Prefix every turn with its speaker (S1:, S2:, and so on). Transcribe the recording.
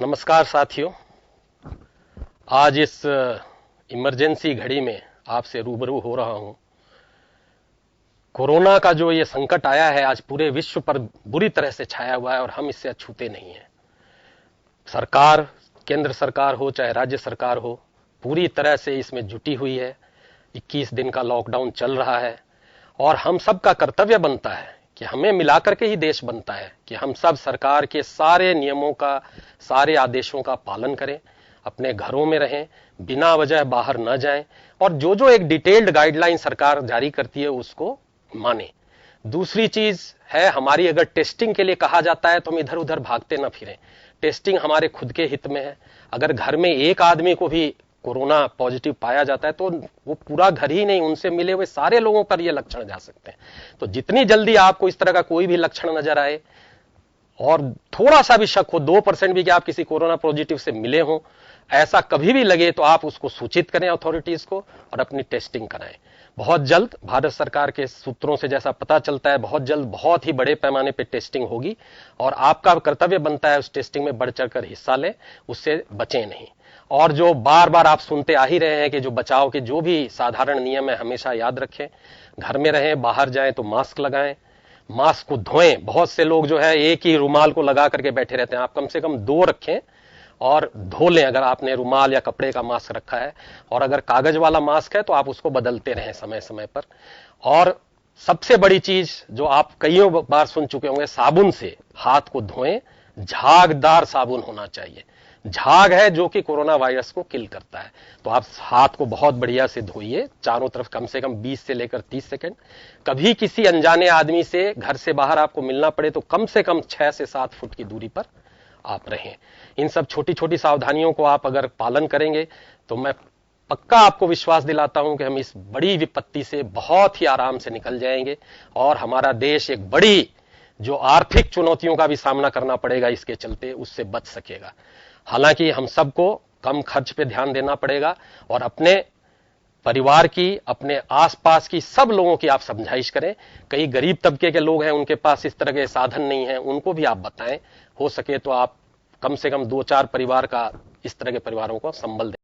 S1: नमस्कार साथियों। आज इस इमरजेंसी घड़ी में आपसे रूबरू हो रहा हूं। कोरोना का जो ये संकट आया है आज पूरे विश्व पर बुरी तरह से छाया हुआ है और हम इससे अछूते नहीं हैं। सरकार, केंद्र सरकार हो चाहे राज्य सरकार हो, पूरी तरह से इसमें जुटी हुई है। 21 दिन का लॉकडाउन चल रहा है और हम सब का कर्तव्य बनता है कि हमें मिलाकर के ही देश बनता है कि हम सब सरकार के सारे नियमों का, सारे आदेशों का पालन करें, अपने घरों में रहें, बिना वजह बाहर न जाएं और जो जो एक डिटेल्ड गाइडलाइन सरकार जारी करती है उसको माने। दूसरी चीज है, हमारी अगर टेस्टिंग के लिए कहा जाता है तो हम इधर उधर भागते ना फिरें। टेस्टिंग हमारे खुद के हित में है। अगर घर में एक आदमी को भी कोरोना पॉजिटिव पाया जाता है तो वो पूरा घर ही नहीं, उनसे मिले हुए सारे लोगों पर ये लक्षण जा सकते हैं। तो जितनी जल्दी आपको इस तरह का कोई भी लक्षण नजर आए और थोड़ा सा भी शक हो, 2% भी कि आप किसी कोरोना पॉजिटिव से मिले हो, ऐसा कभी भी लगे तो आप उसको सूचित करें अथॉरिटीज को और अपनी टेस्टिंग कराएं। बहुत जल्द भारत सरकार के सूत्रों से जैसा पता चलता है, बहुत जल्द बहुत ही बड़े पैमाने पर टेस्टिंग होगी और आपका कर्तव्य बनता है उस टेस्टिंग में बढ़ चढ़कर हिस्सा लें, उससे बचें नहीं। और जो बार बार आप सुनते आ ही रहे हैं कि जो बचाव के जो भी साधारण नियम है हमेशा याद रखें। घर में रहें, बाहर जाएं तो मास्क लगाएं, मास्क को धोएं। बहुत से लोग जो है एक ही रुमाल को लगा करके बैठे रहते हैं, आप कम से कम 2 रखें और धो लें अगर आपने रुमाल या कपड़े का मास्क रखा है। और अगर कागज वाला मास्क है तो आप उसको बदलते रहें समय समय पर। और सबसे बड़ी चीज जो आप कईयों बार सुन चुके होंगे, साबुन से हाथ को धोएं। झागदार साबुन होना चाहिए। झाग है जो कि कोरोना वायरस को किल करता है। तो आप हाथ को बहुत बढ़िया से धोइए, चारों तरफ कम से कम 20 से लेकर 30 सेकंड। कभी किसी अनजाने आदमी से घर से बाहर आपको मिलना पड़े तो कम से कम 6 से 7 फुट की दूरी पर आप रहें। इन सब छोटी छोटी सावधानियों को आप अगर पालन करेंगे तो मैं पक्का आपको विश्वास दिलाता हूं कि हम इस बड़ी विपत्ति से बहुत ही आराम से निकल जाएंगे और हमारा देश एक बड़ी जो आर्थिक चुनौतियों का भी सामना करना पड़ेगा इसके चलते, उससे बच सकेगा। हालांकि हम सबको कम खर्च पे ध्यान देना पड़ेगा और अपने परिवार की, अपने आसपास की सब लोगों की आप समझाइश करें। कई गरीब तबके के लोग हैं, उनके पास इस तरह के साधन नहीं है, उनको भी आप बताएं। हो सके तो आप कम से कम 2-4 परिवार का, इस तरह के परिवारों को संबल दें।